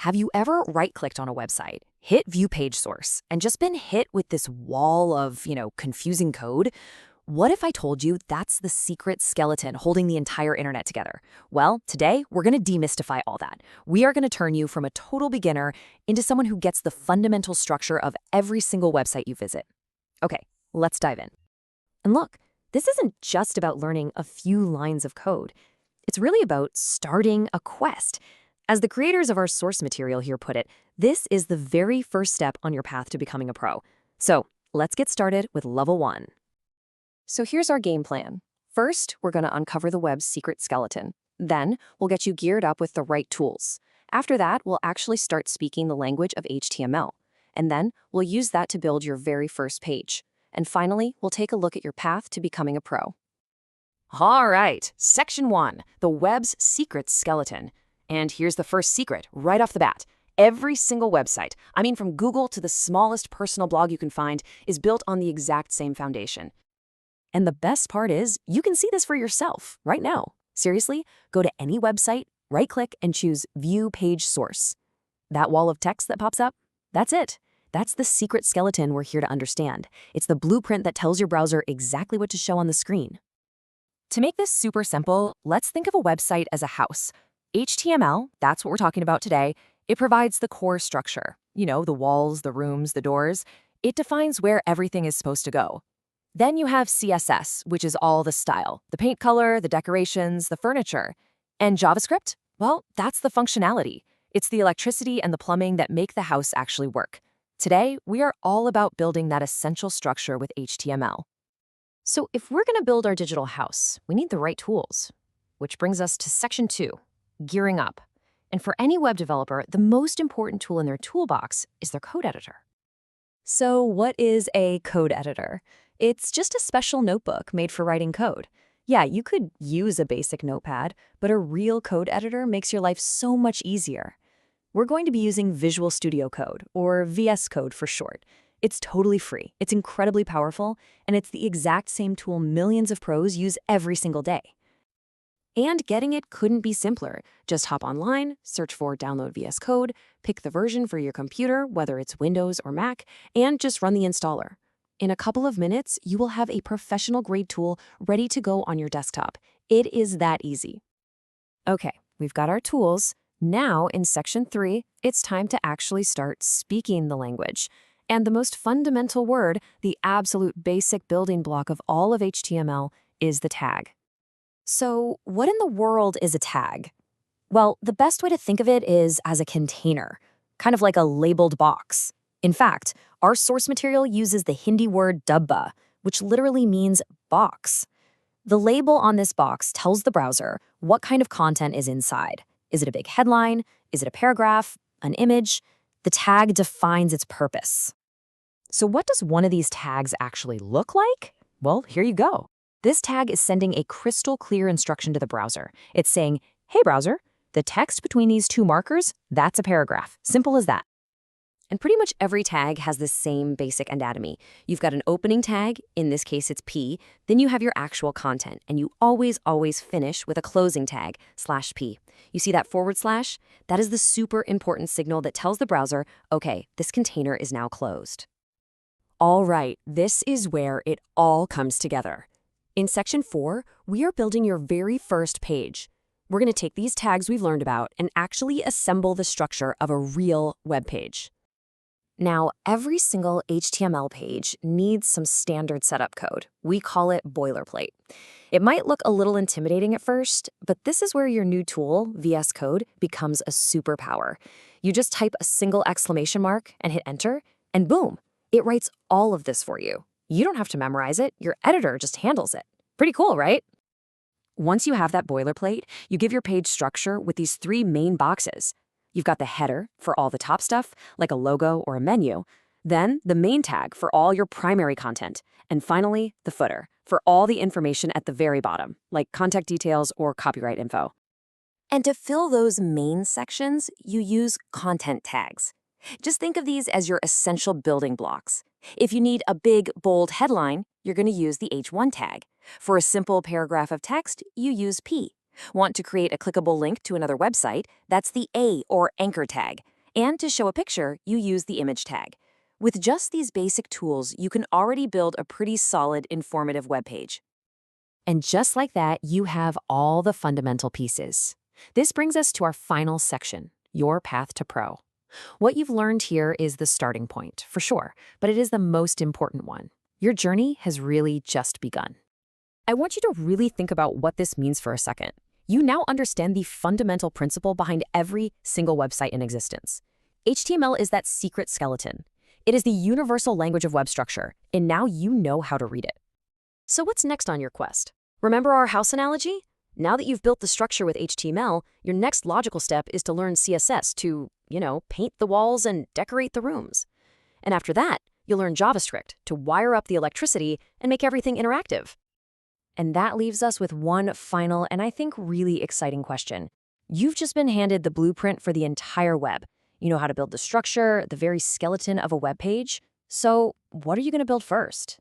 Have you ever right-clicked on a website, hit View Page Source, and just been hit with this wall of, confusing code? What if I told you that's the secret skeleton holding the entire internet together? Well, today we're going to demystify all that. We are going to turn you from a total beginner into someone who gets the fundamental structure of every single website you visit. Okay, let's dive in. And look, this isn't just about learning a few lines of code. It's really about starting a quest. As the creators of our source material here put it, this is the very first step on your path to becoming a pro. So let's get started with level 1. So here's our game plan. First, we're going to uncover the web's secret skeleton. Then, we'll get you geared up with the right tools. After that, we'll actually start speaking the language of HTML. And then, we'll use that to build your very first page. And finally, we'll take a look at your path to becoming a pro. All right, Section 1, the web's secret skeleton. And here's the first secret, right off the bat. Every single website, from Google to the smallest personal blog you can find, is built on the exact same foundation. And the best part is, you can see this for yourself right now. Seriously, go to any website, right-click, and choose View Page Source. That wall of text that pops up, that's it. That's the secret skeleton we're here to understand. It's the blueprint that tells your browser exactly what to show on the screen. To make this super simple, let's think of a website as a house. HTML, that's what we're talking about today, it provides the core structure. The walls, the rooms, the doors. It defines where everything is supposed to go. Then you have CSS, which is all the style, the paint color, the decorations, the furniture. And JavaScript? Well, that's the functionality. It's the electricity and the plumbing that make the house actually work. Today, we are all about building that essential structure with HTML. So if we're going to build our digital house, we need the right tools. Which brings us to Section 2. Gearing up. And for any web developer, the most important tool in their toolbox is their code editor. So what is a code editor? It's just a special notebook made for writing code. Yeah, you could use a basic notepad, but a real code editor makes your life so much easier. We're going to be using Visual Studio Code, or VS Code for short. It's totally free, it's incredibly powerful, and it's the exact same tool millions of pros use every single day. And getting it couldn't be simpler. Just hop online, search for Download VS Code, pick the version for your computer, whether it's Windows or Mac, and just run the installer. In a couple of minutes, you will have a professional-grade tool ready to go on your desktop. It is that easy. Okay, we've got our tools. Now, in Section 3, it's time to actually start speaking the language. And the most fundamental word, the absolute basic building block of all of HTML, is the tag. So, what in the world is a tag? Well, the best way to think of it is as a container, kind of like a labeled box. In fact, our source material uses the Hindi word dabba, which literally means box. The label on this box tells the browser what kind of content is inside. Is it a big headline? Is it a paragraph? An image? The tag defines its purpose. So what does one of these tags actually look like? Well, here you go. This tag is sending a crystal clear instruction to the browser. It's saying, hey browser, the text between these two markers, that's a paragraph. Simple as that. And pretty much every tag has the same basic anatomy. You've got an opening tag, in this case it's P, then you have your actual content, and you always finish with a closing tag, /P. You see that /? That is the super important signal that tells the browser, okay, this container is now closed. All right, this is where it all comes together. In Section 4, we are building your very first page. We're going to take these tags we've learned about and actually assemble the structure of a real web page. Now, every single HTML page needs some standard setup code. We call it boilerplate. It might look a little intimidating at first, but this is where your new tool, VS Code, becomes a superpower. You just type a single exclamation mark and hit enter, and boom, it writes all of this for you. You don't have to memorize it, your editor just handles it. Pretty cool, right? Once you have that boilerplate, you give your page structure with these 3 main boxes. You've got the header for all the top stuff, like a logo or a menu, then the main tag for all your primary content, and finally, the footer for all the information at the very bottom, like contact details or copyright info. And to fill those main sections, you use content tags. Just think of these as your essential building blocks. If you need a big, bold headline, you're going to use the H1 tag. For a simple paragraph of text, you use P. Want to create a clickable link to another website? That's the A or anchor tag. And to show a picture, you use the image tag. With just these basic tools, you can already build a pretty solid, informative web page. And just like that, you have all the fundamental pieces. This brings us to our final section, your path to pro. What you've learned here is the starting point, for sure, but it is the most important one. Your journey has really just begun. I want you to really think about what this means for a second. You now understand the fundamental principle behind every single website in existence. HTML is that secret skeleton. It is the universal language of web structure, and now you know how to read it. So what's next on your quest? Remember our house analogy? Now that you've built the structure with HTML, your next logical step is to learn CSS to, paint the walls and decorate the rooms. And after that, you'll learn JavaScript to wire up the electricity and make everything interactive. And that leaves us with one final and I think really exciting question. You've just been handed the blueprint for the entire web. You know how to build the structure, the very skeleton of a web page. So what are you going to build first?